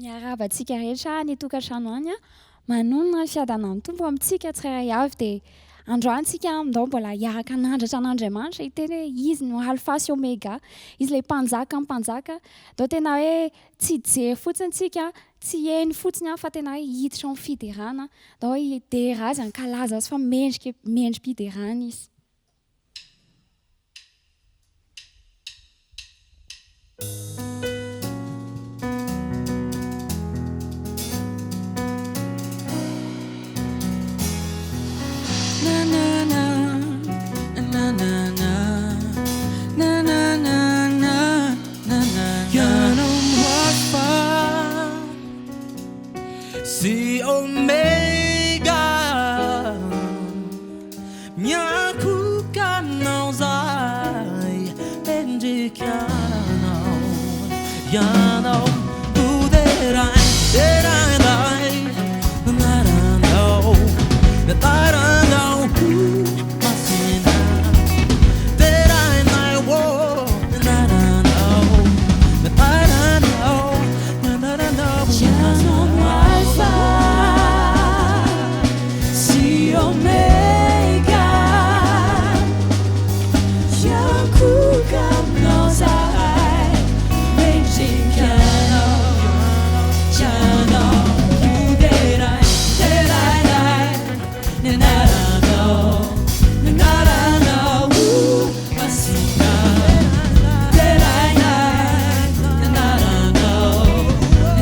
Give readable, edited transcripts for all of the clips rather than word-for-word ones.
Miaravantsika rehetra ny tokantrano any a manonona ny fiadanan'ny tompo amintsika tsirairay avy dia androantsika mindao mbola hiaraka nandratra an'Andriamanitra hiteny hoe izy no alpha sy omega, izy ilay mpanjaka ny mpanjaka. Dao tena hoe tsy jery fotsiny tsika, tsy heny fotsiny fa tena hoe hiditra amin'ny fiderana. Dao hoe hidera azy ankalaza azy fa mendrim-piderana izy. Si omega nyakukanao zay pendikanao yanao uderai derai naranao naranao masina derai nai wo naranao naranao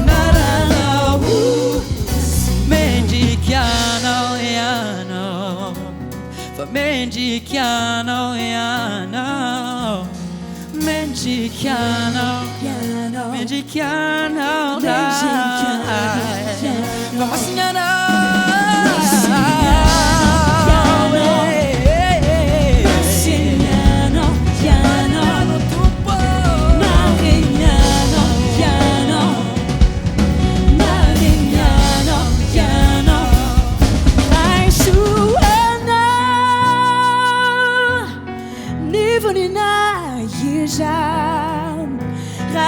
naranao Mendicano, yano, mendicano, yano, mendicano, vamos signano,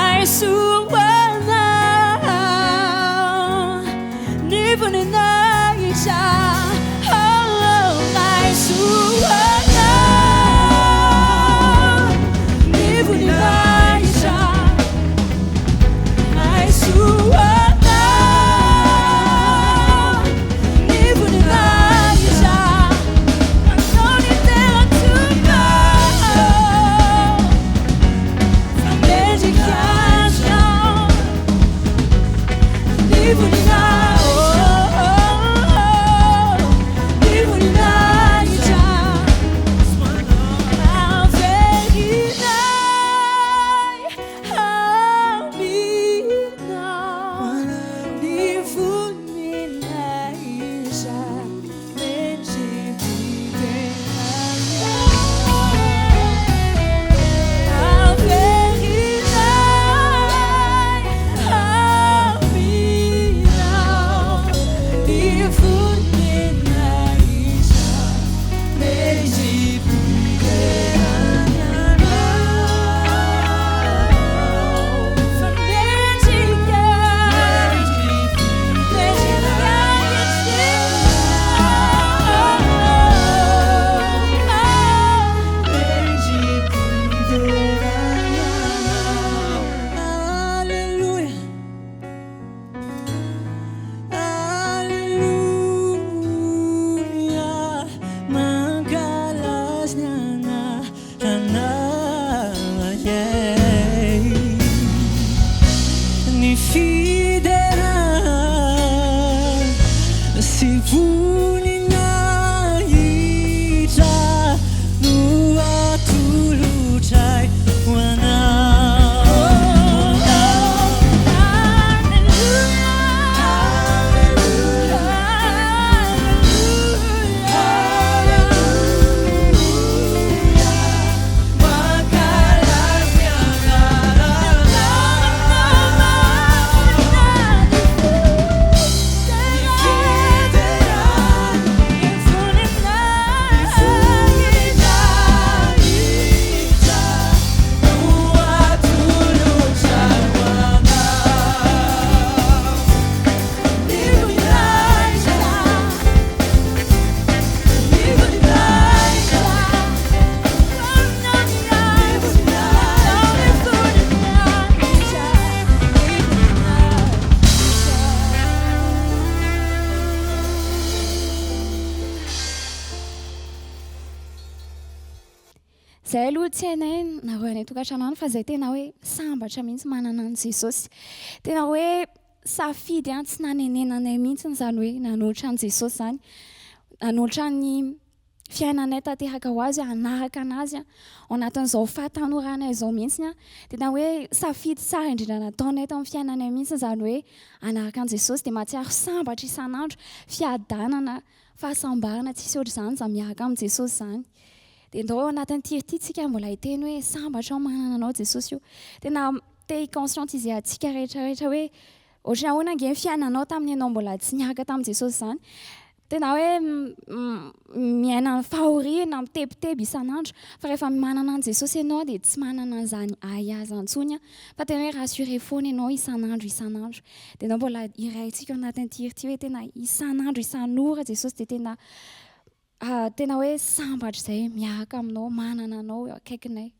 Magic zay aloha tsy hainay nareo any tokantrano any fa zay tena hoe sambatra mihitsy manana an' Jesosy tena hoe safidy tsy nanenenanay mihitsy zany hoe nanolotra an' Jesosy zany nanolotra ny fiainanay tanteraka ho azy hanaraka anazy ao anatin'izao fahatanoranay izao mihitsy tena hoe safidy tsara indrindra nataonay tamin'ny fiainanay mihitsy zany hoe hanaraka an' Jesosy dia mahatsiaro sambatra isan'andro fiadanana fahasambarana tsisy ohatr' izany za miaraka amin' Jesosy zany dia ndao ao anatin'ny tirity tsika mbola hiteny hoe sambatra ao manana anao Jesosy io tena te conscientiser atsika rehetrarehetra hoe ohatry ahoana ange ny fiainanao tamin'ny ianao mbola tsy niaraka tamin'i Jesosy zany tena hoe miaina fahoriana mitebiteby isan'andro fa rehefa manana an' Jesosy ianao dia tsy manana an'izany ahiazy antsony fa tena hoe rassure foana ianao isan'andro dia ianao mbola iraintsika ao anatin'ny tirity hoe tena isan'andro isan'ora Jesosy dia tena hoe sambatra izay miaraka aminao manana anao eo akaikinay.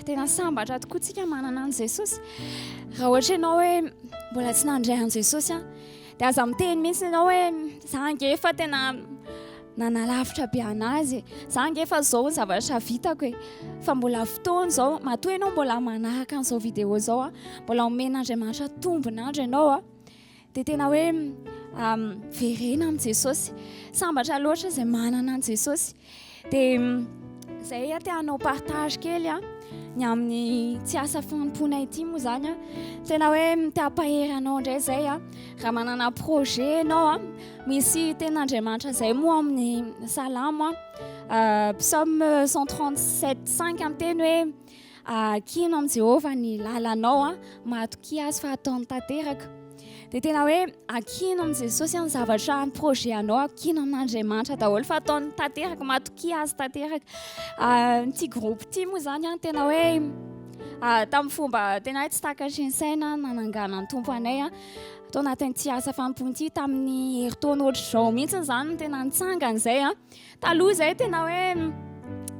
tena sambatra tokoa tsika manana an' Jesosy. Raha ohatra ianao hoe mbola tsy nandray an' Jesosy dia aza miteny mihitsy ianao hoe za angefa tena nanalavitra be anazy, za angefa zao zavatra vitako e. Fa mbola fotoana zao, matoa ianao mbola manaraka an'izao vidéo zao mbola omen'Andriamanitra tombon'andro ianao dia tena hoe verena amin'i Jesosy. Sambatra loatra izay manana an' Jesosy. Dia izay te hanao partage kely ny amin'ny tsy asa fanompoana ity moa zany tena hoe te hampahery anao indray izay raha manana projet ianao misy ten'Andriamanitra izay moa amin'ny salamo psaume 137:5 amiteny hoe kino amin'i Jehovah ny lalanao matokia azy fa ataony tanteraka. Dia tena hoe akino amin'i Jesosy ny zavatra ny projet anao, akino amin'Andriamanitra daholo fa ataony tanteraka, matokia azy tanteraka. Ity groupe ity moa zany tena hoe tamin'ny fomba tena hoe tsy takatry ny saina nanangana ny tompo anay tao anatin'ity asa fanompoana ity tamin'ny herintaon'ohatry zao mihitsy zany tena nitsangana izay taloha izay tena hoe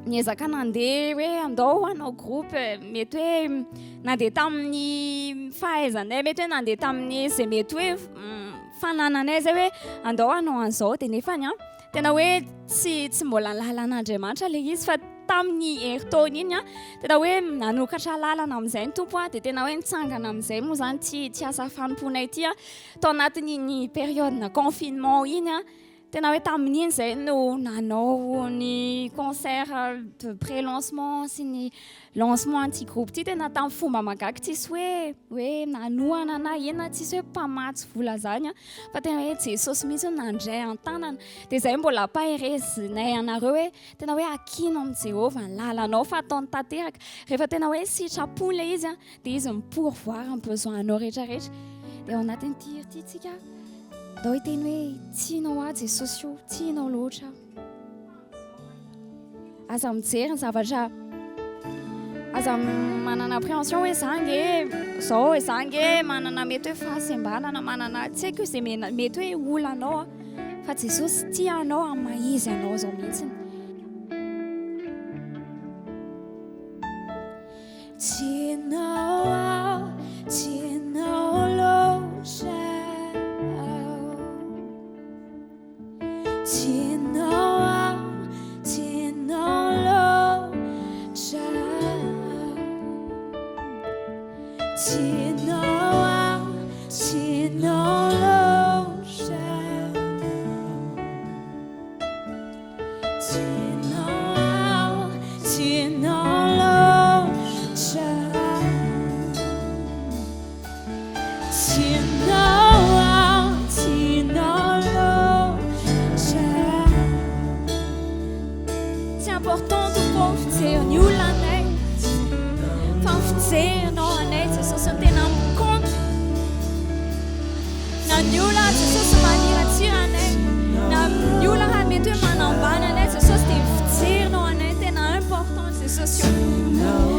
niezaka nandeha hoe andao hanao groupe, mety hoe nandeha tamin'ny fahaizanay, mety hoe nandeha tamin'ny izay mety hoe fanananay izay hoe andao hanao an'izao dia nefany tena hoe tsy mbola lalan'Andriamanitra ilay izy fa tamin'ny herintaona iny tena hoe nanokatra lalana amin'izay ny tompo dia tena hoe nitsangana amin'izay moa zany tsy asa fanompoana ity tao anatin'iny période confinement iny tena hoe tamin'iny izay no nanao ny concert de pré-lancement sy ny lancement an'ity groupe ity tena tamin'ny fomba magaky tsisy hoe nanoana na inona, tsisy hoe mpamatsy vola zany fa tena hoe Jesosy mihitsy nandray an-tanana. Dia izay mbola paherezinay anareo hoe tena hoe akino amin'i Jehovah ny lalanao fa ataony tanteraka. Rehefa tena hoe sitrapony ilay izy dia izy mipourvoir ny besoin-nao rehetrarehetra. Dia ao anatin'ity hira ity tsika dao hiteny hoe tianao Jesosy io, tianao loatra. Aza mijery ny zavatra, aza manana appréhension hoe za nge manana mety hoe fahasembanana, manana tsy haiko izay mety hoe olanao fa Jesosy tia anao amin'ny maha-izy anao zao mihitsiny. Tianao loatra, c'est important de profiter ny olanay fa mifijerinao anay Jesosy ny tena mikontro na ny ola Jesosy maniratsira anay na ny ola raha mety hoe manambana anay Jesosy dia mifijerinao anay tena important Jesosy io.